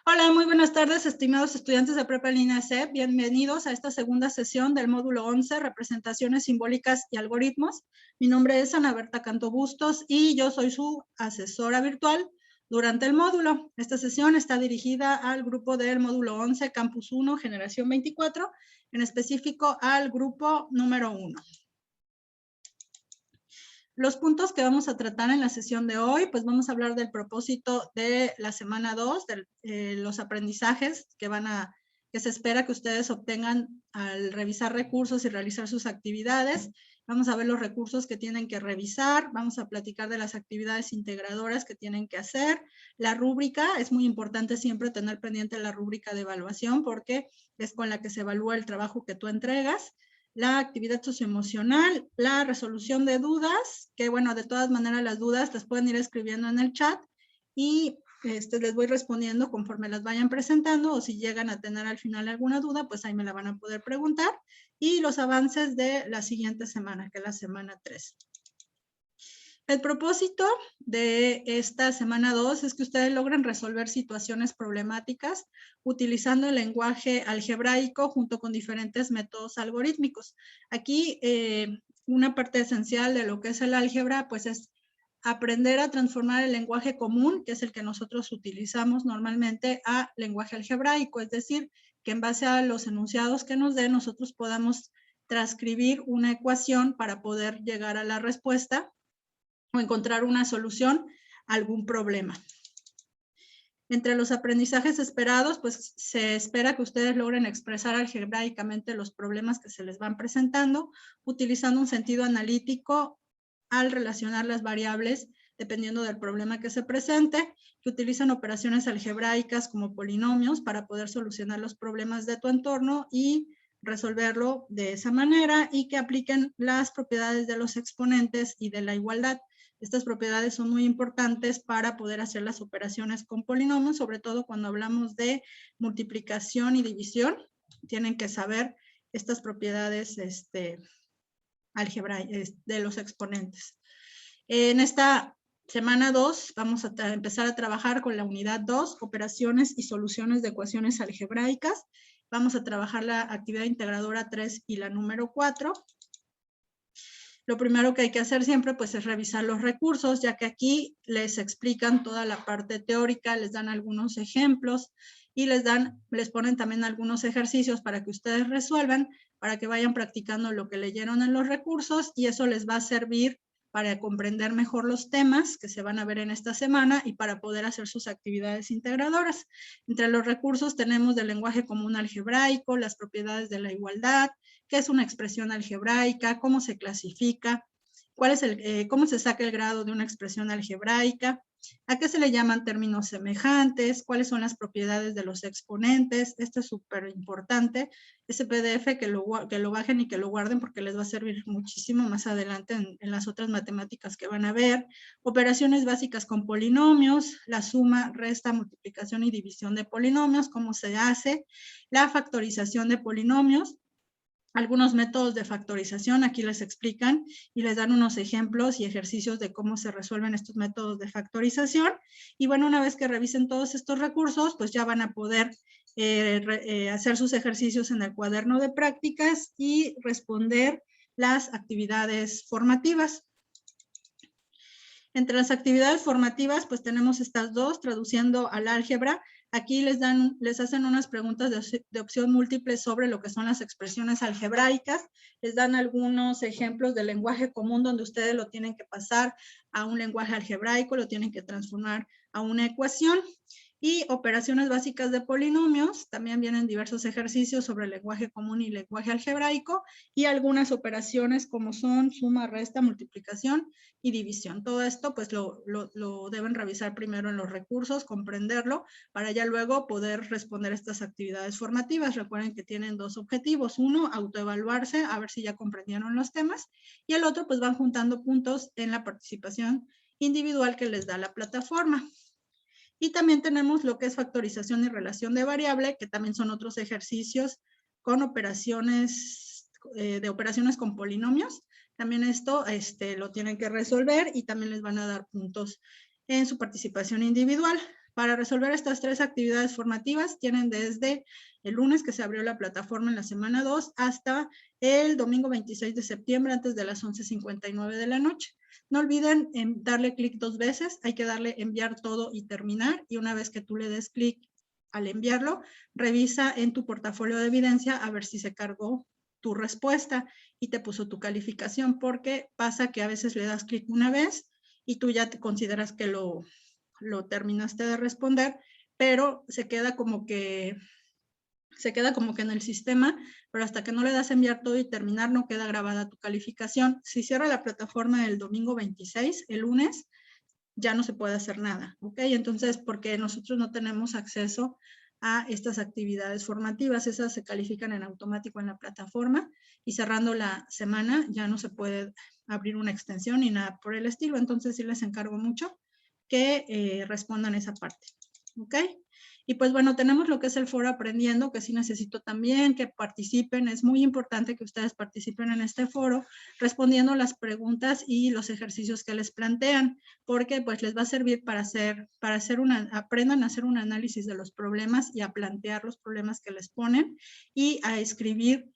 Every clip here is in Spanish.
Hola, muy buenas tardes, estimados estudiantes de Prepa en Línea C. Bienvenidos a esta segunda sesión del módulo 11, Representaciones Simbólicas y Algoritmos. Mi nombre es Ana Berta Canto Bustos y yo soy su asesora virtual durante el módulo. Esta sesión está dirigida al grupo del módulo 11, Campus 1, Generación 24, en específico al grupo número 1. Los puntos que vamos a tratar en la sesión de hoy, pues vamos a hablar del propósito de la semana 2, de los aprendizajes que se espera que ustedes obtengan al revisar recursos y realizar sus actividades. Vamos a ver los recursos que tienen que revisar, vamos a platicar de las actividades integradoras que tienen que hacer. La rúbrica, es muy importante siempre tener pendiente la rúbrica de evaluación porque es con la que se evalúa el trabajo que tú entregas. La actividad socioemocional, la resolución de dudas, que bueno, de todas maneras las dudas las pueden ir escribiendo en el chat y les voy respondiendo conforme las vayan presentando, o si llegan a tener al final alguna duda, pues ahí me la van a poder preguntar. Y los avances de la siguiente semana, que es la semana 3. El propósito de esta semana 2 es que ustedes logren resolver situaciones problemáticas utilizando el lenguaje algebraico junto con diferentes métodos algorítmicos. Aquí una parte esencial de lo que es el álgebra pues es aprender a transformar el lenguaje común, que es el que nosotros utilizamos normalmente, a lenguaje algebraico, es decir, que en base a los enunciados que nos den nosotros podamos transcribir una ecuación para poder llegar a la respuesta o encontrar una solución a algún problema. Entre los aprendizajes esperados, pues se espera que ustedes logren expresar algebraicamente los problemas que se les van presentando, utilizando un sentido analítico al relacionar las variables dependiendo del problema que se presente, que utilizan operaciones algebraicas como polinomios para poder solucionar los problemas de tu entorno y resolverlo de esa manera, y que apliquen las propiedades de los exponentes y de la igualdad. Estas propiedades son muy importantes para poder hacer las operaciones con polinomios, sobre todo cuando hablamos de multiplicación y división. Tienen que saber estas propiedades algebraicas de los exponentes. En esta semana 2 vamos a empezar a trabajar con la unidad 2, operaciones y soluciones de ecuaciones algebraicas. Vamos a trabajar la actividad integradora 3 y la número 4. Lo primero que hay que hacer siempre pues es revisar los recursos, ya que aquí les explican toda la parte teórica, les dan algunos ejemplos y les ponen también algunos ejercicios para que ustedes resuelvan, para que vayan practicando lo que leyeron en los recursos, y eso les va a servir para comprender mejor los temas que se van a ver en esta semana y para poder hacer sus actividades integradoras. Entre los recursos tenemos del lenguaje común algebraico, las propiedades de la igualdad, qué es una expresión algebraica, cómo se clasifica, cómo se saca el grado de una expresión algebraica, a qué se le llaman términos semejantes, cuáles son las propiedades de los exponentes. Esto es súper importante. Ese PDF que lo bajen y que lo guarden porque les va a servir muchísimo más adelante en las otras matemáticas que van a ver. Operaciones básicas con polinomios, la suma, resta, multiplicación y división de polinomios, cómo se hace, la factorización de polinomios, algunos métodos de factorización, aquí les explican y les dan unos ejemplos y ejercicios de cómo se resuelven estos métodos de factorización. Y bueno, una vez que revisen todos estos recursos, pues ya van a poder hacer sus ejercicios en el cuaderno de prácticas y responder las actividades formativas. Entre las actividades formativas, pues tenemos estas dos, traduciendo al álgebra. Aquí les hacen unas preguntas de opción múltiple sobre lo que son las expresiones algebraicas. Les dan algunos ejemplos del lenguaje común donde ustedes lo tienen que pasar a un lenguaje algebraico, lo tienen que transformar a una ecuación. Y operaciones básicas de polinomios, también vienen diversos ejercicios sobre el lenguaje común y lenguaje algebraico, y algunas operaciones como son suma, resta, multiplicación y división. Todo esto pues lo deben revisar primero en los recursos, comprenderlo, para ya luego poder responder estas actividades formativas. Recuerden que tienen dos objetivos: uno, autoevaluarse, a ver si ya comprendieron los temas, y el otro pues van juntando puntos en la participación individual que les da la plataforma. Y también tenemos lo que es factorización y relación de variable, que también son otros ejercicios con operaciones, de operaciones con polinomios. También esto lo tienen que resolver y también les van a dar puntos en su participación individual. Para resolver estas 3 actividades formativas tienen desde el lunes que se abrió la plataforma en la semana 2 hasta el domingo 26 de septiembre antes de las 11:59 de la noche. No olviden darle clic 2 veces, hay que darle enviar todo y terminar, y una vez que tú le des clic al enviarlo, revisa en tu portafolio de evidencia a ver si se cargó tu respuesta y te puso tu calificación, porque pasa que a veces le das clic una vez y tú ya te consideras que lo terminaste de responder, pero se queda como que en el sistema, pero hasta que no le das enviar todo y terminar no queda grabada tu calificación. Si cierra la plataforma el domingo 26, el lunes, ya no se puede hacer nada, ¿ok? Entonces, porque nosotros no tenemos acceso a estas actividades formativas, esas se califican en automático en la plataforma, y cerrando la semana ya no se puede abrir una extensión ni nada por el estilo. Entonces sí les encargo mucho que respondan esa parte, ¿ok? Y pues bueno, tenemos lo que es el foro aprendiendo, que sí necesito también que participen. Es muy importante que ustedes participen en este foro respondiendo las preguntas y los ejercicios que les plantean, porque pues les va a servir aprendan a hacer un análisis de los problemas y a plantear los problemas que les ponen y a escribir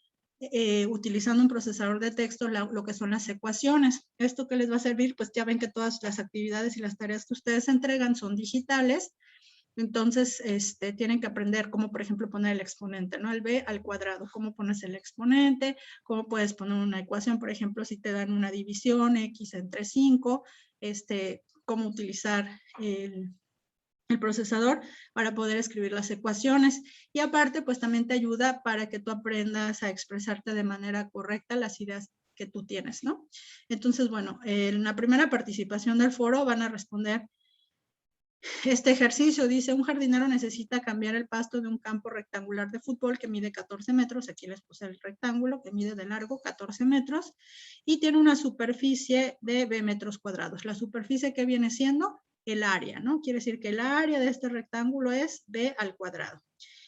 utilizando un procesador de texto lo que son las ecuaciones. ¿Esto que les va a servir? Pues ya ven que todas las actividades y las tareas que ustedes entregan son digitales. Entonces, tienen que aprender cómo, por ejemplo, poner el exponente, ¿no? El b al cuadrado, cómo pones el exponente, cómo puedes poner una ecuación, por ejemplo, si te dan una división, x entre 5, cómo utilizar el procesador para poder escribir las ecuaciones. Y aparte, pues también te ayuda para que tú aprendas a expresarte de manera correcta las ideas que tú tienes, ¿no? Entonces, bueno, en la primera participación del foro van a responder este ejercicio. Dice: un jardinero necesita cambiar el pasto de un campo rectangular de fútbol que mide 14 metros, aquí les puse el rectángulo que mide de largo 14 metros, y tiene una superficie de b metros cuadrados. La superficie, ¿qué viene siendo? El área, ¿no? Quiere decir que el área de este rectángulo es b al cuadrado.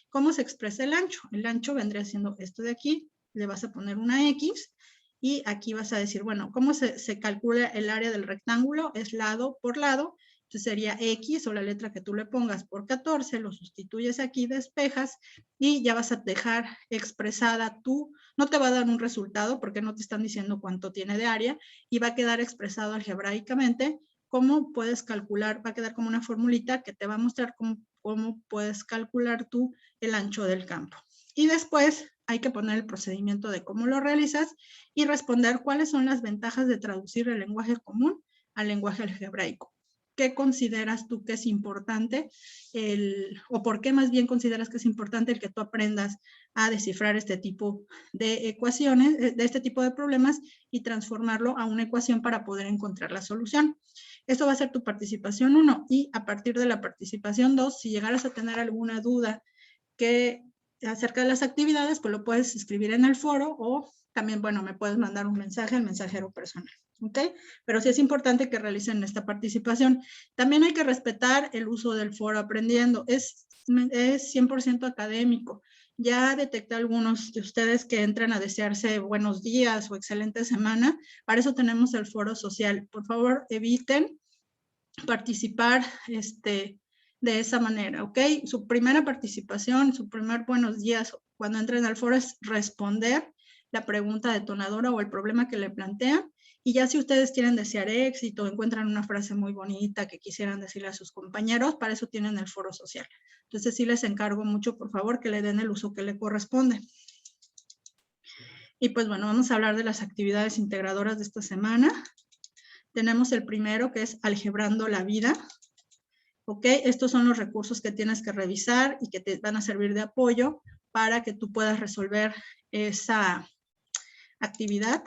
¿Cómo se expresa el ancho? El ancho vendría siendo esto de aquí, le vas a poner una X, y aquí vas a decir, bueno, ¿cómo se calcula el área del rectángulo? Es lado por lado. Entonces sería X, o la letra que tú le pongas, por 14, lo sustituyes aquí, despejas, y ya vas a dejar expresada no te va a dar un resultado porque no te están diciendo cuánto tiene de área, y va a quedar expresado algebraicamente cómo puedes calcular, va a quedar como una formulita que te va a mostrar cómo puedes calcular tú el ancho del campo. Y después hay que poner el procedimiento de cómo lo realizas y responder cuáles son las ventajas de traducir el lenguaje común al lenguaje algebraico. ¿Qué consideras tú que es importante, o por qué más bien consideras que es importante el que tú aprendas a descifrar este tipo de ecuaciones, de este tipo de problemas, y transformarlo a una ecuación para poder encontrar la solución? Esto va a ser tu participación 1, y a partir de la participación 2, si llegaras a tener alguna duda acerca de las actividades, pues lo puedes escribir en el foro, o también, bueno, me puedes mandar un mensaje al mensajero personal, ¿ok? Pero sí es importante que realicen esta participación. También hay que respetar el uso del foro aprendiendo. Es 100% académico. Ya detecté a algunos de ustedes que entran a desearse buenos días o excelente semana. Para eso tenemos el foro social. Por favor, eviten participar de esa manera, ¿ok? Su primera participación, su primer buenos días cuando entren al foro es responder la pregunta detonadora o el problema que le plantean, y ya si ustedes quieren desear éxito, encuentran una frase muy bonita que quisieran decirle a sus compañeros, para eso tienen el foro social. Entonces sí les encargo mucho, por favor, que le den el uso que le corresponde. Y pues bueno, vamos a hablar de las actividades integradoras de esta semana. Tenemos el primero, que es Algebrando la Vida. ¿Ok? Estos son los recursos que tienes que revisar y que te van a servir de apoyo para que tú puedas resolver esa actividad.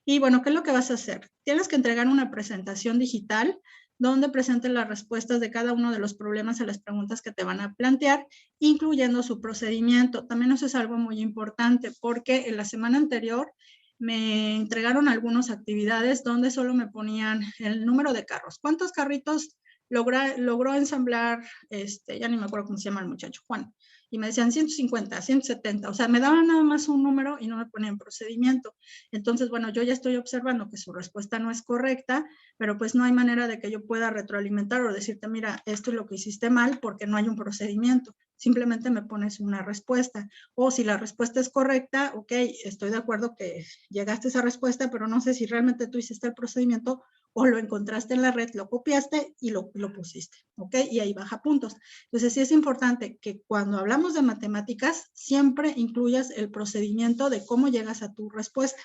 Y bueno, ¿qué es lo que vas a hacer? Tienes que entregar una presentación digital donde presentes las respuestas de cada uno de los problemas a las preguntas que te van a plantear, incluyendo su procedimiento. También eso es algo muy importante, porque en la semana anterior me entregaron algunas actividades donde solo me ponían el número de carros. ¿Cuántos carritos logró ensamblar, ya ni me acuerdo cómo se llama el muchacho, Juan? y me decían 150, 170, o sea, me daban nada más un número y no me ponían procedimiento. Entonces, bueno, yo ya estoy observando que su respuesta no es correcta, pero pues no hay manera de que yo pueda retroalimentar o decirte, mira, esto es lo que hiciste mal porque no hay un procedimiento. Simplemente me pones una respuesta. O si la respuesta es correcta, ok, estoy de acuerdo que llegaste a esa respuesta, pero no sé si realmente tú hiciste el procedimiento o lo encontraste en la red, lo copiaste y lo pusiste, ¿ok? Y ahí baja puntos. Entonces sí es importante que cuando hablamos de matemáticas siempre incluyas el procedimiento de cómo llegas a tu respuesta,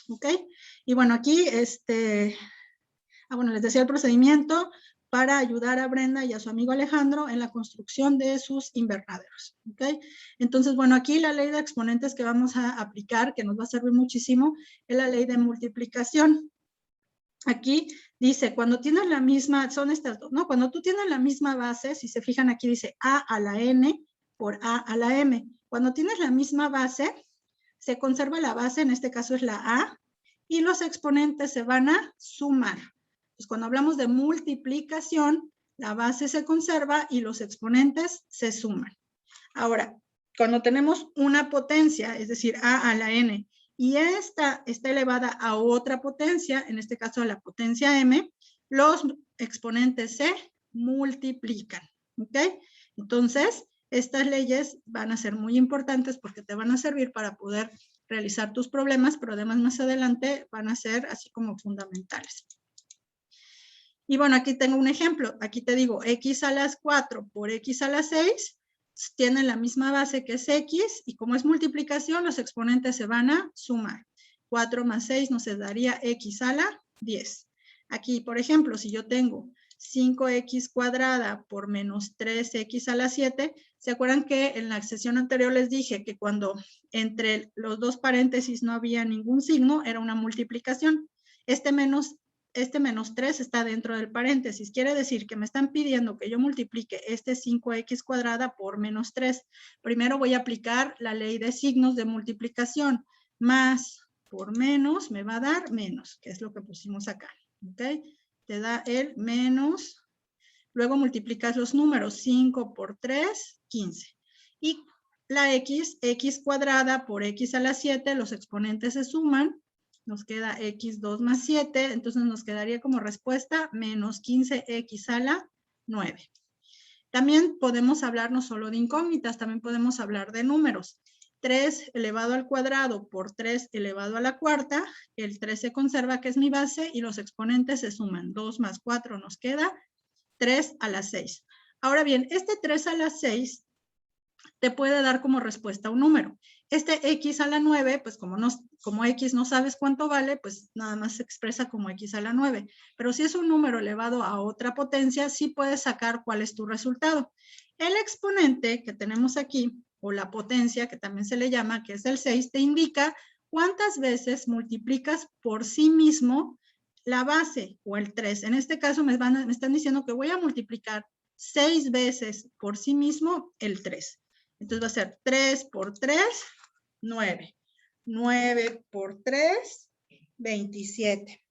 ¿ok? Y bueno, aquí, bueno, les decía el procedimiento para ayudar a Brenda y a su amigo Alejandro en la construcción de sus invernaderos, ¿ok? Entonces, bueno, aquí la ley de exponentes que vamos a aplicar, que nos va a servir muchísimo, es la ley de multiplicación. Aquí dice, cuando tienes la misma, son estas dos, ¿no? Cuando tú tienes la misma base, si se fijan aquí dice A a la N por A a la M. Cuando tienes la misma base, se conserva la base, en este caso es la A, y los exponentes se van a sumar. Pues cuando hablamos de multiplicación, la base se conserva y los exponentes se suman. Ahora, cuando tenemos una potencia, es decir, A a la N, y esta está elevada a otra potencia, en este caso a la potencia M, los exponentes se multiplican, ¿ok? Entonces, estas leyes van a ser muy importantes porque te van a servir para poder realizar tus problemas, pero además más adelante van a ser así como fundamentales. Y bueno, aquí tengo un ejemplo. Aquí te digo, x a las 4 por x a las 6 tienen la misma base que es x, y como es multiplicación, los exponentes se van a sumar. 4 más 6 nos daría x a la 10. Aquí, por ejemplo, si yo tengo 5x cuadrada por menos 3x a la 7, ¿se acuerdan que en la sesión anterior les dije que cuando entre los dos paréntesis no había ningún signo, era una multiplicación? Este menos 3 está dentro del paréntesis. Quiere decir que me están pidiendo que yo multiplique este 5x cuadrada por menos 3. Primero voy a aplicar la ley de signos de multiplicación. Más por menos me va a dar menos, que es lo que pusimos acá. ¿Ok? Te da el menos. Luego multiplicas los números. 5 por 3, 15. Y la x cuadrada por x a la 7, los exponentes se suman. Nos queda x2 más 7, entonces nos quedaría como respuesta menos 15x a la 9. También podemos hablar no solo de incógnitas, también podemos hablar de números. 3 elevado al cuadrado por 3 elevado a la cuarta, el 3 se conserva, que es mi base, y los exponentes se suman. 2 más 4 nos queda 3 a la 6. Ahora bien, este 3 a la 6 te puede dar como respuesta un número. Este x a la 9, pues como x no sabes cuánto vale, pues nada más se expresa como x a la 9. Pero si es un número elevado a otra potencia, sí puedes sacar cuál es tu resultado. El exponente que tenemos aquí, o la potencia, que también se le llama, que es el 6, te indica cuántas veces multiplicas por sí mismo la base o el 3. En este caso me están diciendo que voy a multiplicar 6 veces por sí mismo el 3. Entonces va a ser 3 por 3, 9. 9 por 3, 27.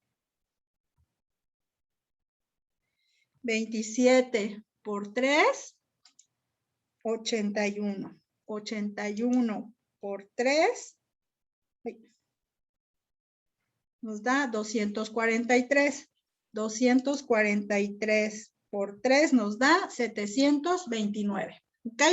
27 por 3, 81. 81 por 3, nos da 243. 243 por 3 nos da 729. ¿Ok?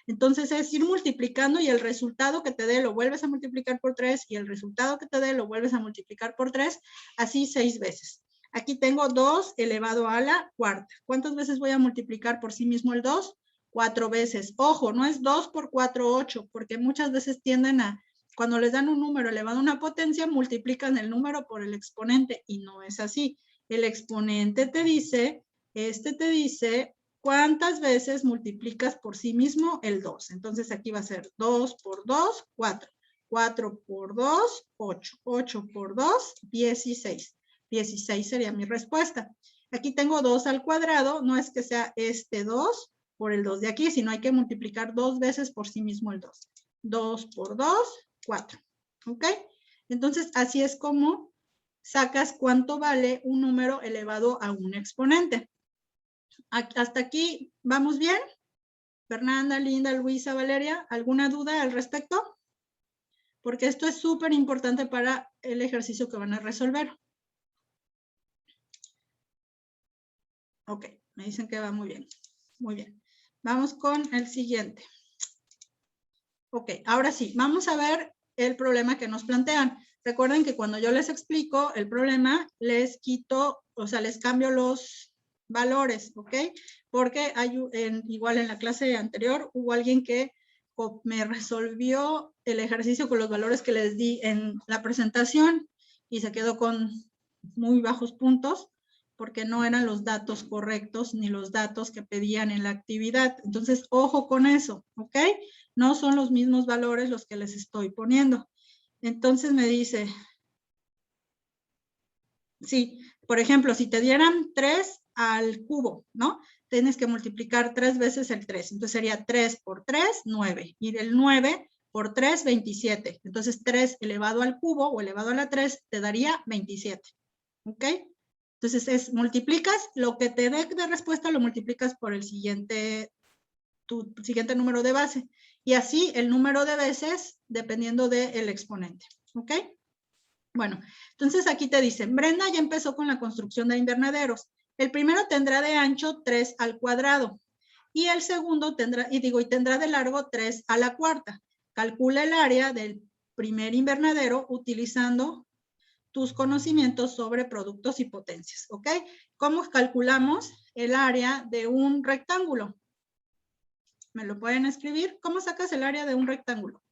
Entonces es ir multiplicando y el resultado que te dé lo vuelves a multiplicar por 3 y el resultado que te dé lo vuelves a multiplicar por 3, así 6 veces. Aquí tengo 2 elevado a la cuarta. ¿Cuántas veces voy a multiplicar por sí mismo el 2? 4 veces. Ojo, no es 2 por 4, 8, porque muchas veces tienden a, cuando les dan un número elevado a una potencia, multiplican el número por el exponente y no es así. El exponente te dice, te dice cuántas veces multiplicas por sí mismo el 2. Entonces aquí va a ser 2 por 2, 4. 4 por 2, 8. 8 por 2, 16. 16 sería mi respuesta. Aquí tengo 2 al cuadrado, no es que sea este 2 por el 2 de aquí, sino hay que multiplicar 2 veces por sí mismo el 2. 2 por 2, 4. ¿Ok? Entonces así es como sacas cuánto vale un número elevado a un exponente. ¿Hasta aquí vamos bien? Fernanda, Linda, Luisa, Valeria, ¿alguna duda al respecto? Porque esto es súper importante para el ejercicio que van a resolver. Ok, me dicen que va muy bien. Muy bien. Vamos con el siguiente. Ok, ahora sí, vamos a ver el problema que nos plantean. Recuerden que cuando yo les explico el problema, les quito, o sea, les cambio los valores, ¿ok? Porque hay, igual en la clase anterior hubo alguien que me resolvió el ejercicio con los valores que les di en la presentación y se quedó con muy bajos puntos porque no eran los datos correctos ni los datos que pedían en la actividad. Entonces, ojo con eso, ¿ok? No son los mismos valores los que les estoy poniendo. Entonces me dice, sí, por ejemplo, si te dieran 3 al cubo, ¿no? Tienes que multiplicar 3 veces el 3. Entonces sería 3 por 3, 9. Y el 9 por 3, 27. Entonces 3 elevado al cubo o elevado a la 3 te daría 27. ¿Ok? Entonces multiplicas lo que te dé de respuesta, lo multiplicas por el siguiente, tu siguiente número de base. Y así el número de veces dependiendo del exponente. ¿Ok? Bueno, entonces aquí te dicen, Brenda ya empezó con la construcción de invernaderos. El primero tendrá de ancho 3 al cuadrado y el segundo tendrá, y tendrá de largo 3 a la cuarta. Calcula el área del primer invernadero utilizando tus conocimientos sobre productos y potencias, ¿ok? ¿Cómo calculamos el área de un rectángulo? ¿Me lo pueden escribir? ¿Cómo sacas el área de un rectángulo?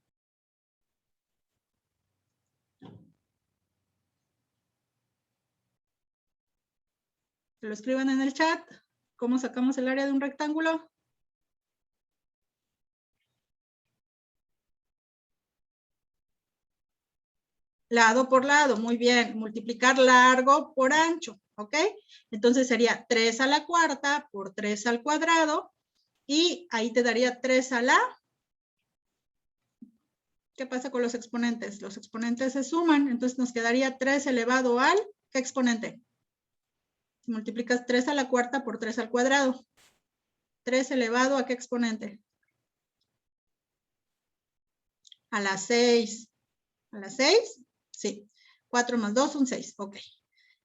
Que lo escriban en el chat. ¿Cómo sacamos el área de un rectángulo? Lado por lado, muy bien. Multiplicar largo por ancho, ¿ok? Entonces sería 3 a la cuarta por 3 al cuadrado y ahí te daría 3 a la... ¿Qué pasa con los exponentes? Los exponentes se suman, entonces nos quedaría 3 elevado al... ¿Qué exponente? Si multiplicas 3 a la cuarta por 3 al cuadrado. 3 elevado a ¿qué exponente? A la 6. ¿A la 6? Sí. 4 más 2 son 6. Ok.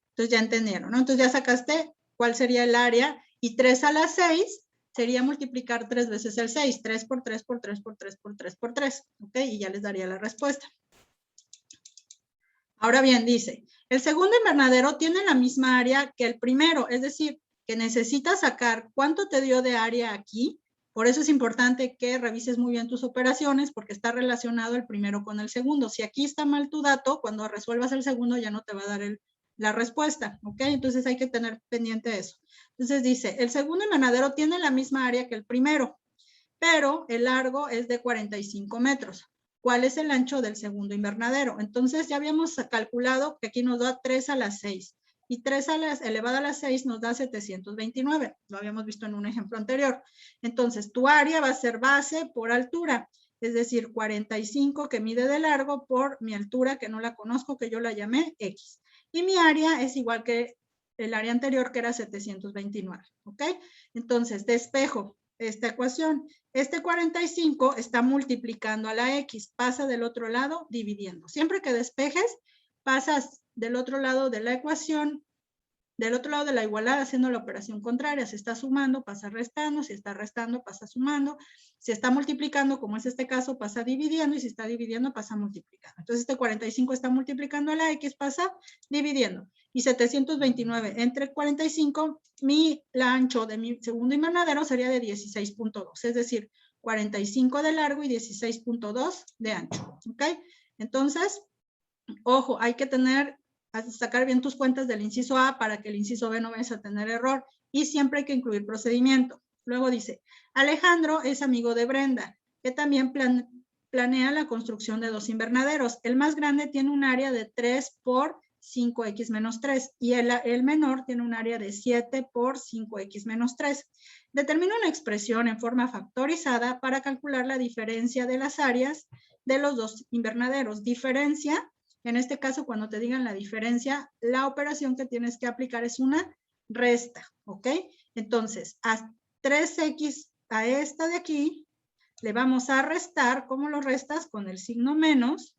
Entonces ya entendieron, ¿no? Entonces ya sacaste cuál sería el área y 3 a la 6 sería multiplicar 3 veces el 6. 3 por 3 por 3 por 3 por 3 por 3. Ok. Y ya les daría la respuesta. Ahora bien, dice, el segundo invernadero tiene la misma área que el primero, es decir, que necesitas sacar cuánto te dio de área aquí. Por eso es importante que revises muy bien tus operaciones porque está relacionado el primero con el segundo. Si aquí está mal tu dato, cuando resuelvas el segundo ya no te va a dar la respuesta, ¿ok? Entonces hay que tener pendiente eso. Entonces dice, el segundo invernadero tiene la misma área que el primero, pero el largo es de 45 metros. ¿Cuál es el ancho del segundo invernadero? Entonces ya habíamos calculado que aquí nos da 3 a la 6 y 3 elevado a la 6 nos da 729. Lo habíamos visto en un ejemplo anterior. Entonces tu área va a ser base por altura, es decir, 45 que mide de largo por mi altura que no la conozco, que yo la llamé X. Y mi área es igual que el área anterior que era 729, ¿ok? Entonces despejo esta ecuación. Este 45 está multiplicando a la X, pasa del otro lado dividiendo. Siempre que despejes, pasas del otro lado de la ecuación, del otro lado de la igualdad haciendo la operación contraria. Si está sumando, pasa restando. Si está restando, pasa sumando. Si está multiplicando, como es este caso, pasa dividiendo. Y si está dividiendo, pasa multiplicando. Entonces este 45 está multiplicando a la X, pasa dividiendo. Y 729 entre 45, la ancho de mi segundo invernadero sería de 16.2. Es decir, 45 de largo y 16.2 de ancho. ¿Ok? Entonces, ojo, hay que sacar bien tus cuentas del inciso A para que el inciso B no vayas a tener error. Y siempre hay que incluir procedimiento. Luego dice, Alejandro es amigo de Brenda, que también planea la construcción de 2 invernaderos. El más grande tiene un área de 3 por 5x menos 3 y el menor tiene un área de 7 por 5x menos 3. Determina una expresión en forma factorizada para calcular la diferencia de las áreas de los 2 invernaderos. Diferencia. En este caso, cuando te digan la diferencia, la operación que tienes que aplicar es una resta, ¿ok? Entonces, a a esta de aquí le vamos a restar. ¿Cómo lo restas? Con el signo menos.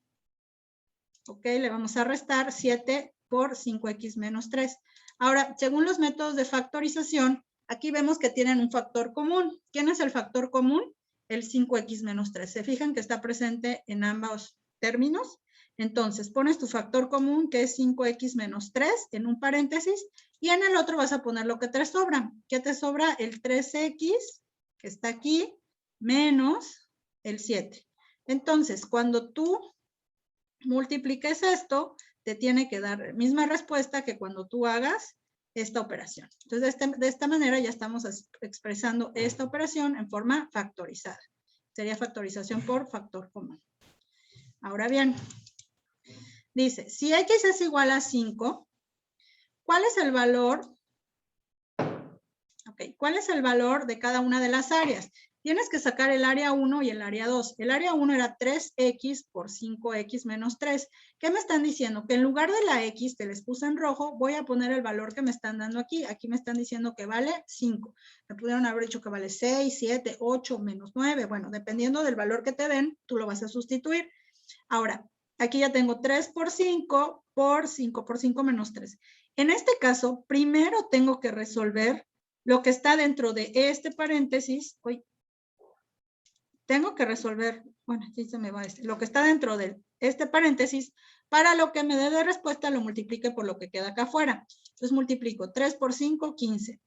Ok, le vamos a restar 7 por 5x menos 3. Ahora, según los métodos de factorización, aquí vemos que tienen un factor común. ¿Quién es el factor común? El 5x menos 3. ¿Se fijan que está presente en ambos términos? Entonces, pones tu factor común, que es 5x menos 3, en un paréntesis, y en el otro vas a poner lo que te sobra. ¿Qué te sobra? El 3x, que está aquí, menos el 7. Entonces, cuando tú multipliques esto, te tiene que dar la misma respuesta que cuando tú hagas esta operación. Entonces, de esta manera ya estamos expresando esta operación en forma factorizada. Sería factorización por factor común. Ahora bien, dice, si x es igual a 5, ¿cuál es el valor? ¿Cuál es el valor de cada una de las áreas? Tienes que sacar el área 1 y el área 2. El área 1 era 3x por 5x menos 3. ¿Qué me están diciendo? Que en lugar de la x que les puse en rojo, voy a poner el valor que me están dando aquí. Aquí me están diciendo que vale 5. Me pudieron haber dicho que vale 6, 7, 8, menos 9. Bueno, dependiendo del valor que te den, tú lo vas a sustituir. Ahora, aquí ya tengo 3 por 5 por 5 por 5 menos 3. En este caso, primero tengo que resolver lo que está dentro de este paréntesis. Tengo que resolver, bueno, aquí se me va lo que está dentro de este paréntesis, para lo que me dé de respuesta lo multiplique por lo que queda acá afuera. Entonces multiplico 3 por 5, 15.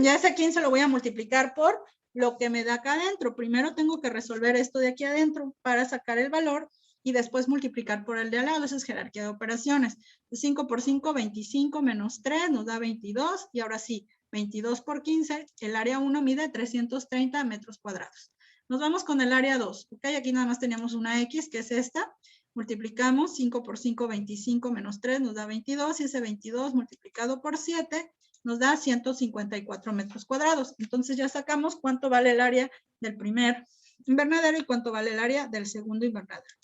Ya ese 15 lo voy a multiplicar por lo que me da acá adentro. Primero tengo que resolver esto de aquí adentro para sacar el valor y después multiplicar por el de al lado. Esa es jerarquía de operaciones. 5 por 5, 25 menos 3 nos da 22. Y ahora sí, 22 por 15, el área 1 mide 330 metros cuadrados. Nos vamos con el área 2, ¿ok? Aquí nada más teníamos una X, que es esta. Multiplicamos 5 por 5, 25 menos 3 nos da 22, y ese 22 multiplicado por 7 nos da 154 metros cuadrados. Entonces ya sacamos cuánto vale el área del primer invernadero y cuánto vale el área del segundo invernadero.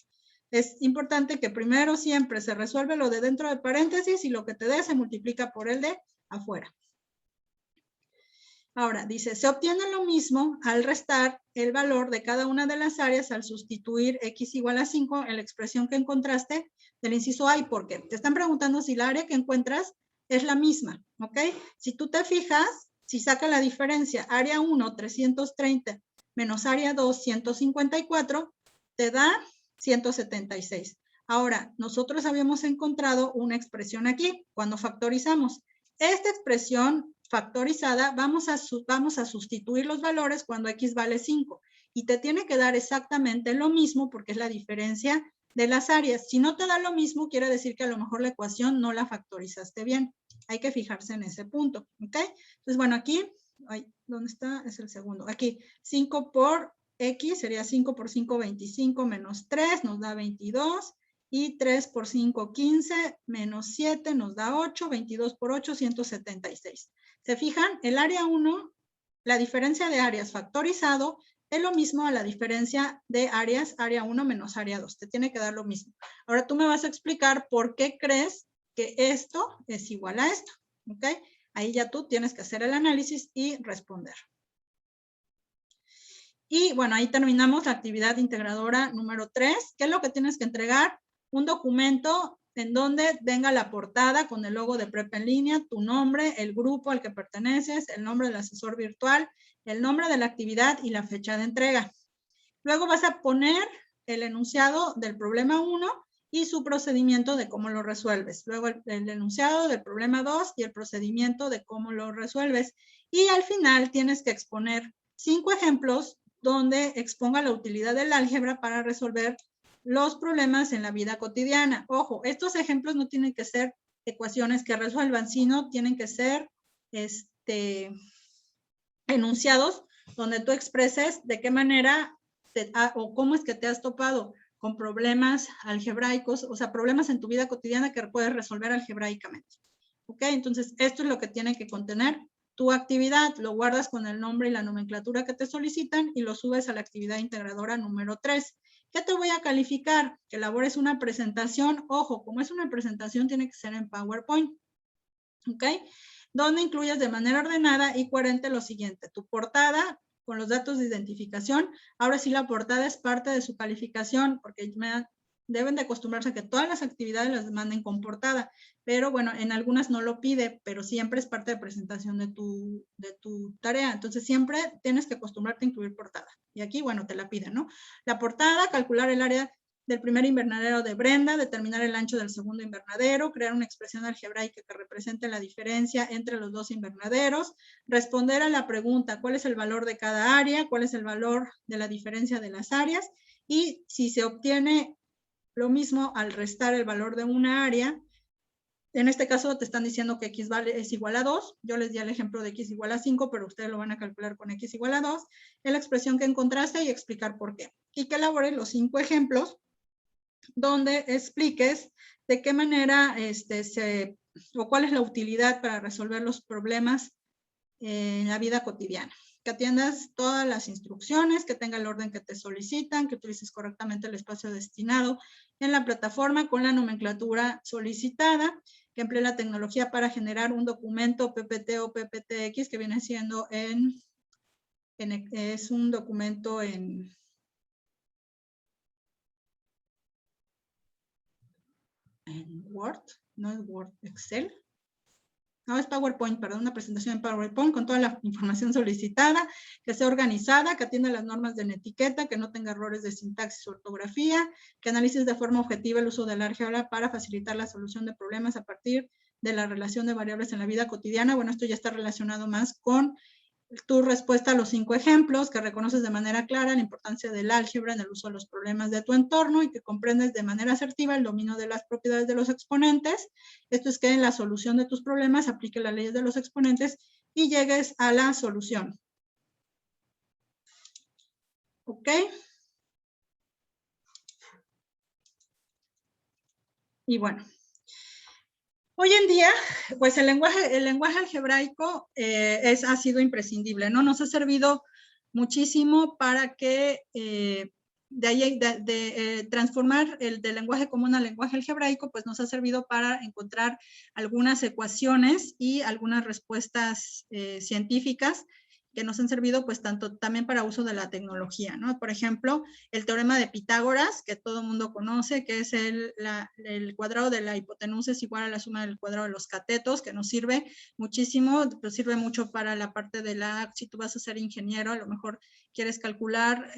Es importante que primero siempre se resuelve lo de dentro del paréntesis y lo que te dé se multiplica por el de afuera. Ahora, dice, se obtiene lo mismo al restar el valor de cada una de las áreas al sustituir x igual a 5 en la expresión que encontraste del inciso A. ¿Y por qué? Te están preguntando si la área que encuentras es la misma, ¿ok? Si tú te fijas, si saca la diferencia, área 1, 330, menos área 2, 154, te da 176. Ahora, nosotros habíamos encontrado una expresión aquí, cuando factorizamos. Esta expresión factorizada, vamos a sustituir los valores cuando x vale 5 y te tiene que dar exactamente lo mismo porque es la diferencia de las áreas. Si no te da lo mismo, quiere decir que a lo mejor la ecuación no la factorizaste bien. Hay que fijarse en ese punto, ¿ok? Entonces, bueno, aquí, ¿dónde está? Es el segundo. Aquí, 5 por x sería 5 por 5, 25 menos 3 nos da 22. Y 3 por 5, 15, menos 7 nos da 8, 22 por 8, 176. ¿Se fijan? El área 1, la diferencia de áreas factorizado es lo mismo a la diferencia de áreas, área 1 menos área 2. Te tiene que dar lo mismo. Ahora tú me vas a explicar por qué crees que esto es igual a esto. ¿Ok? Ahí ya tú tienes que hacer el análisis y responder. Y bueno, ahí terminamos la actividad integradora número 3. ¿Qué es lo que tienes que entregar? Un documento en donde venga la portada con el logo de Prepa en Línea, tu nombre, el grupo al que perteneces, el nombre del asesor virtual, el nombre de la actividad y la fecha de entrega. Luego vas a poner el enunciado del problema 1 y su procedimiento de cómo lo resuelves. Luego el enunciado del problema 2 y el procedimiento de cómo lo resuelves. Y al final tienes que exponer 5 ejemplos donde exponga la utilidad del álgebra para resolver los problemas en la vida cotidiana. Ojo, estos ejemplos no tienen que ser ecuaciones que resuelvan, sino tienen que ser enunciados donde tú expreses de qué manera o cómo es que te has topado con problemas algebraicos, o sea, problemas en tu vida cotidiana que puedes resolver algebraicamente. ¿Ok? Entonces, esto es lo que tiene que contener tu actividad. Lo guardas con el nombre y la nomenclatura que te solicitan y lo subes a la actividad integradora número 3. ¿Qué te voy a calificar? Que elabores una presentación. Ojo, como es una presentación, tiene que ser en PowerPoint. ¿Ok? Donde incluyes de manera ordenada y coherente lo siguiente. Tu portada, con los datos de identificación. Ahora sí, la portada es parte de su calificación, porque deben de acostumbrarse a que todas las actividades las manden con portada, pero bueno, en algunas no lo pide, pero siempre es parte de presentación de tu tarea. Entonces, siempre tienes que acostumbrarte a incluir portada. Y aquí, bueno, te la piden, ¿no? La portada, calcular el área del primer invernadero de Brenda, determinar el ancho del segundo invernadero, crear una expresión algebraica que represente la diferencia entre los dos invernaderos, responder a la pregunta, ¿cuál es el valor de cada área? ¿Cuál es el valor de la diferencia de las áreas? Y si se obtiene lo mismo al restar el valor de una área, en este caso te están diciendo que x es igual a 2, yo les di el ejemplo de x igual a 5, pero ustedes lo van a calcular con x igual a 2, es la expresión que encontraste y explicar por qué. Y que elabores los 5 ejemplos donde expliques de qué manera o cuál es la utilidad para resolver los problemas en la vida cotidiana. Que atiendas todas las instrucciones, que tenga el orden que te solicitan, que utilices correctamente el espacio destinado en la plataforma con la nomenclatura solicitada, que emplee la tecnología para generar un documento PPT o PPTX que viene siendo es un documento en Word, no es Word, Excel. No, es PowerPoint, perdón, una presentación en PowerPoint con toda la información solicitada, que sea organizada, que atienda las normas de etiqueta, que no tenga errores de sintaxis o ortografía, que analices de forma objetiva el uso del álgebra para facilitar la solución de problemas a partir de la relación de variables en la vida cotidiana. Bueno, esto ya está relacionado más con tu respuesta a los 5 ejemplos, que reconoces de manera clara la importancia del álgebra en el uso de los problemas de tu entorno y que comprendes de manera asertiva el dominio de las propiedades de los exponentes. Esto es que en la solución de tus problemas aplique las leyes de los exponentes y llegues a la solución. ¿Ok? Y bueno, hoy en día, pues el lenguaje algebraico ha sido imprescindible, ¿no? Nos ha servido muchísimo para que transformar el del lenguaje común al lenguaje algebraico, pues nos ha servido para encontrar algunas ecuaciones y algunas respuestas científicas que nos han servido pues también para uso de la tecnología, ¿no? Por ejemplo, el teorema de Pitágoras, que todo el mundo conoce, que es el cuadrado de la hipotenusa es igual a la suma del cuadrado de los catetos, que nos sirve muchísimo, pues sirve mucho para la parte de si tú vas a ser ingeniero, a lo mejor quieres calcular,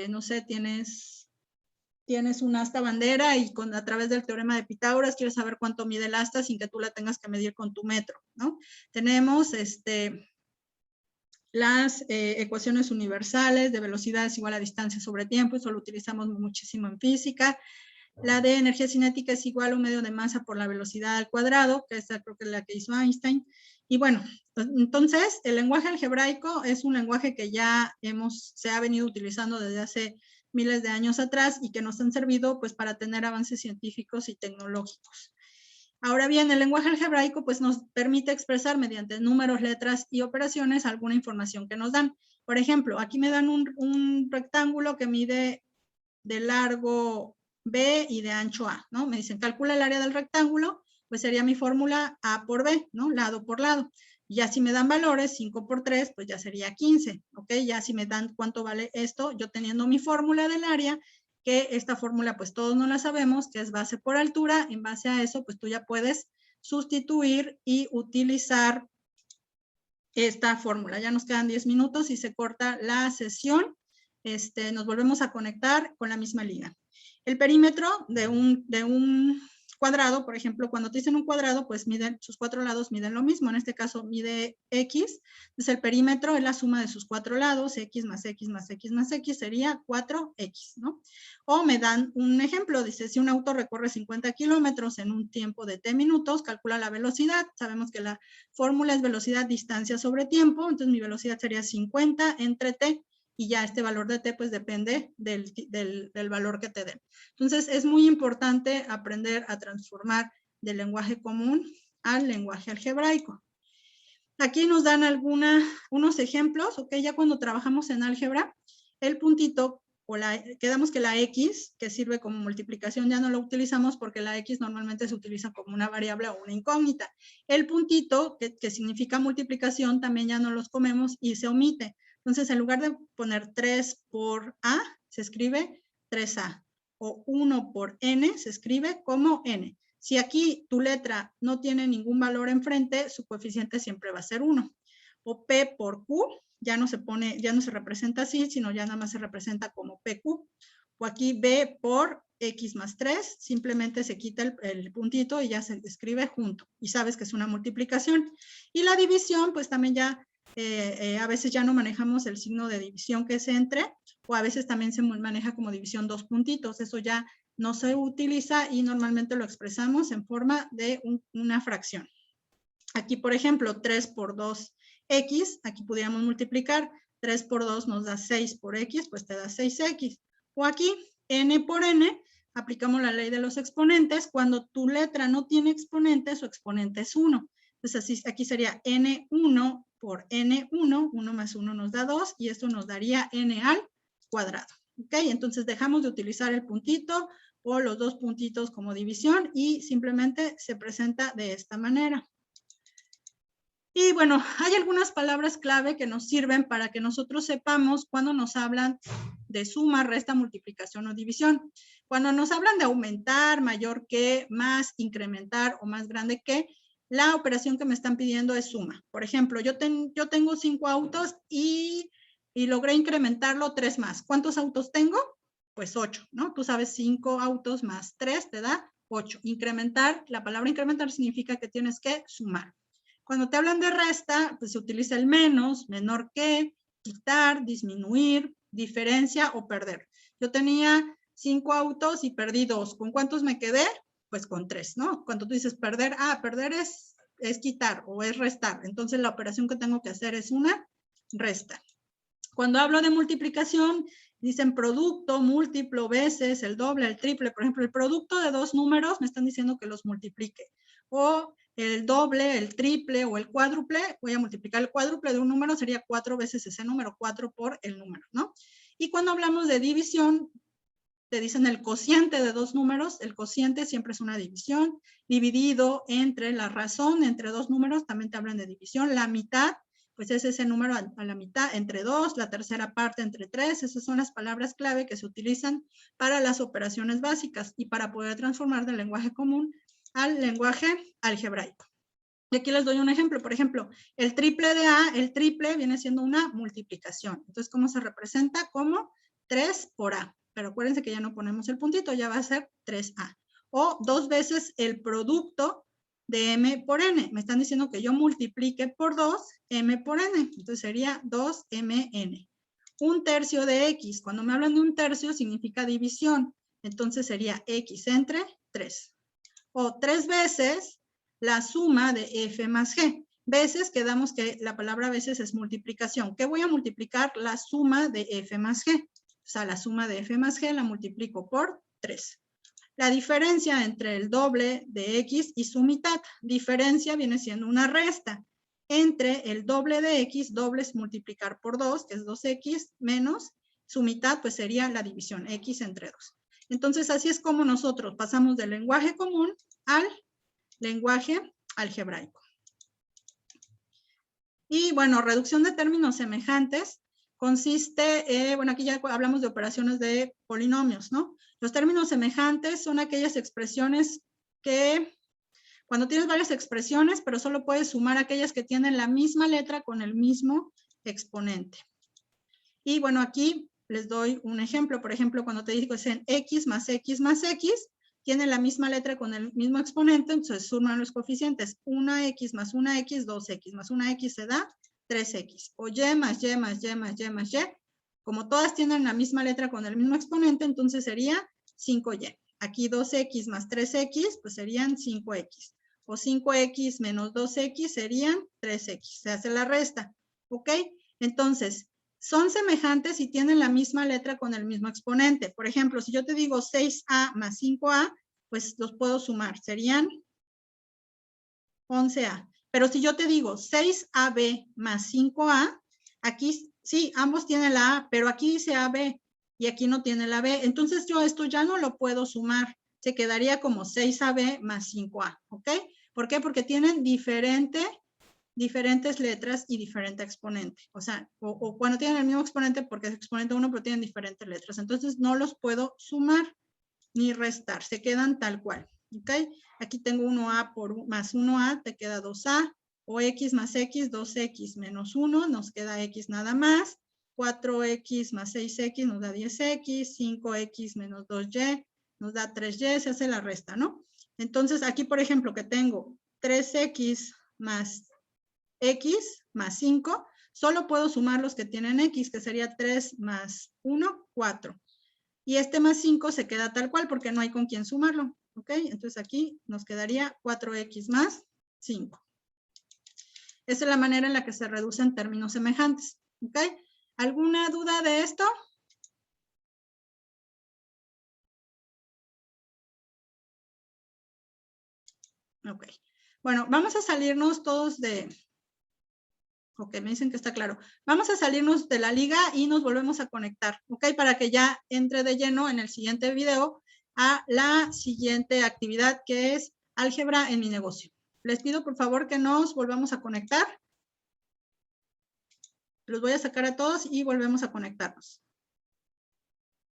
no sé, tienes una asta bandera y a través del teorema de Pitágoras quieres saber cuánto mide el asta sin que tú la tengas que medir con tu metro, ¿no? Tenemos las ecuaciones universales de velocidad es igual a distancia sobre tiempo, eso lo utilizamos muchísimo en física. La de energía cinética es igual a un medio de masa por la velocidad al cuadrado, que esa creo que es la que hizo Einstein. Y bueno, entonces el lenguaje algebraico es un lenguaje que ya se ha venido utilizando desde hace miles de años atrás y que nos han servido pues para tener avances científicos y tecnológicos. Ahora bien, el lenguaje algebraico pues nos permite expresar mediante números, letras y operaciones alguna información que nos dan. Por ejemplo, aquí me dan un rectángulo que mide de largo B y de ancho A, ¿no? Me dicen, calcula el área del rectángulo, pues sería mi fórmula A por B, ¿no? Lado por lado. Ya si me dan valores, 5 por 3, pues ya sería 15, ¿ok? Ya si me dan cuánto vale esto, yo teniendo mi fórmula del área, que esta fórmula pues todos no la sabemos, que es base por altura, en base a eso pues tú ya puedes sustituir y utilizar esta fórmula. Ya nos quedan 10 minutos y se corta la sesión. Nos volvemos a conectar con la misma liga. El perímetro de un cuadrado, por ejemplo, cuando te dicen un cuadrado, pues sus 4 lados miden lo mismo. En este caso mide X. Entonces el perímetro es la suma de sus 4 lados, X más X más X más X sería 4X, ¿no? O me dan un ejemplo, dice, si un auto recorre 50 kilómetros en un tiempo de T minutos, calcula la velocidad. Sabemos que la fórmula es velocidad distancia sobre tiempo, entonces mi velocidad sería 50 entre T. Y ya este valor de T pues depende del valor que te den. Entonces es muy importante aprender a transformar del lenguaje común al lenguaje algebraico. Aquí nos dan unos ejemplos, ¿ok? Ya cuando trabajamos en álgebra, el puntito quedamos que la X, que sirve como multiplicación, ya no lo utilizamos porque la X normalmente se utiliza como una variable o una incógnita. El puntito, que significa multiplicación, también ya no los comemos y se omite. Entonces, en lugar de poner 3 por A, se escribe 3A. O 1 por N, se escribe como N. Si aquí tu letra no tiene ningún valor enfrente, su coeficiente siempre va a ser 1. O P por Q, ya no se representa así, sino ya nada más se representa como PQ. O aquí B por X más 3, simplemente se quita el puntito y ya se escribe junto. Y sabes que es una multiplicación. Y la división, pues también ya, a veces ya no manejamos el signo de división que es entre, o a veces también se maneja como división dos puntitos. Eso ya no se utiliza y normalmente lo expresamos en forma de una fracción. Aquí, por ejemplo, 3 por 2x, aquí pudiéramos multiplicar, 3 por 2 nos da 6 por x, pues te da 6x. O aquí, n por n, aplicamos la ley de los exponentes. Cuando tu letra no tiene exponente, su exponente es 1. Entonces, así, aquí sería n1 por n1, 1 más 1 nos da 2, y esto nos daría n al cuadrado. ¿Ok? Entonces, dejamos de utilizar el puntito o los dos puntitos como división y simplemente se presenta de esta manera. Y bueno, hay algunas palabras clave que nos sirven para que nosotros sepamos cuando nos hablan de suma, resta, multiplicación o división. Cuando nos hablan de aumentar, mayor que, más, incrementar o más grande que, la operación que me están pidiendo es suma. Por ejemplo, yo tengo 5 autos y logré incrementarlo 3 más. ¿Cuántos autos tengo? Pues 8, ¿no? Tú sabes, 5 autos más 3 te da 8. Incrementar, la palabra incrementar significa que tienes que sumar. Cuando te hablan de resta, pues se utiliza el menos, menor que, quitar, disminuir, diferencia o perder. Yo tenía 5 autos y perdí 2. ¿Con cuántos me quedé? Pues con 3, ¿no? Cuando tú dices perder, perder es quitar o es restar. Entonces la operación que tengo que hacer es una resta. Cuando hablo de multiplicación, dicen producto, múltiplo, veces, el doble, el triple. Por ejemplo, el producto de dos números me están diciendo que los multiplique. O el doble, el triple o el cuádruple, voy a multiplicar el cuádruple de un número, sería 4 veces ese número, 4 por el número, ¿no? Y cuando hablamos de división, te dicen el cociente de dos números, el cociente siempre es una división, dividido entre la razón, entre dos números, también te hablan de división, la mitad, pues es ese número a la mitad, entre 2, la tercera parte entre 3, esas son las palabras clave que se utilizan para las operaciones básicas y para poder transformar del lenguaje común al lenguaje algebraico. Y aquí les doy un ejemplo. Por ejemplo, el triple de A, el triple viene siendo una multiplicación. Entonces, ¿cómo se representa? Como 3 por A. Pero acuérdense que ya no ponemos el puntito, ya va a ser 3A. O 2 veces el producto de M por N. Me están diciendo que yo multiplique por 2 M por N. Entonces sería 2MN. Un tercio de X. Cuando me hablan de un tercio significa división. Entonces sería X entre 3. O 3 veces la suma de F más G. Veces, quedamos que la palabra veces es multiplicación. ¿Qué voy a multiplicar? La suma de F más G. O sea, la suma de F más G la multiplico por 3. La diferencia entre el doble de X y su mitad. Diferencia viene siendo una resta. Entre el doble de X, doble es multiplicar por 2, que es 2X, menos su mitad, pues sería la división, X entre 2. Entonces, así es como nosotros pasamos del lenguaje común al lenguaje algebraico. Y bueno, reducción de términos semejantes consiste, bueno, aquí ya hablamos de operaciones de polinomios, ¿no? Los términos semejantes son aquellas expresiones que, cuando tienes varias expresiones, pero solo puedes sumar aquellas que tienen la misma letra con el mismo exponente. Y bueno, aquí les doy un ejemplo. Por ejemplo, cuando te digo en X más X más X, tienen la misma letra con el mismo exponente, entonces suman los coeficientes. 1X más 1X, 2X más 1X se da 3X. O Y más Y más Y más Y más Y. Como todas tienen la misma letra con el mismo exponente, entonces sería 5Y. Aquí 2X más 3X, pues serían 5X. O 5X menos 2X serían 3X. Se hace la resta. ¿Ok? Entonces, son semejantes y tienen la misma letra con el mismo exponente. Por ejemplo, si yo te digo 6A más 5A, pues los puedo sumar. Serían 11A. Pero si yo te digo 6AB más 5A, aquí sí, ambos tienen la A, pero aquí dice AB. y aquí no tiene la B. Entonces yo esto ya no lo puedo sumar. Se quedaría como 6AB más 5A, ¿ok? ¿Por qué? Porque tienen diferentes letras y diferente exponente. O sea, o cuando tienen el mismo exponente, porque es exponente 1, pero tienen diferentes letras. Entonces no los puedo sumar ni restar, se quedan tal cual. ¿Ok? Aquí tengo 1A más 1A, te queda 2A, o X más X, 2X menos 1, nos queda X nada más. 4X más 6X nos da 10X, 5X menos 2Y nos da 3Y, se hace la resta, ¿no? Entonces aquí, por ejemplo, que tengo 3X más X más 5, solo puedo sumar los que tienen X, que sería 3 más 1, 4. Y este más 5 se queda tal cual porque no hay con quién sumarlo. ¿Ok? Entonces aquí nos quedaría 4X más 5. Esa es la manera en la que se reducen términos semejantes. ¿Ok? ¿Alguna duda de esto? Ok. Bueno, vamos a salirnos todos de... Ok, me dicen que está claro. Vamos a salirnos de la liga y nos volvemos a conectar, ¿ok? Para que ya entre de lleno en el siguiente video a la siguiente actividad, que es álgebra en mi negocio. Les pido por favor que nos volvamos a conectar. Los voy a sacar a todos y volvemos a conectarnos.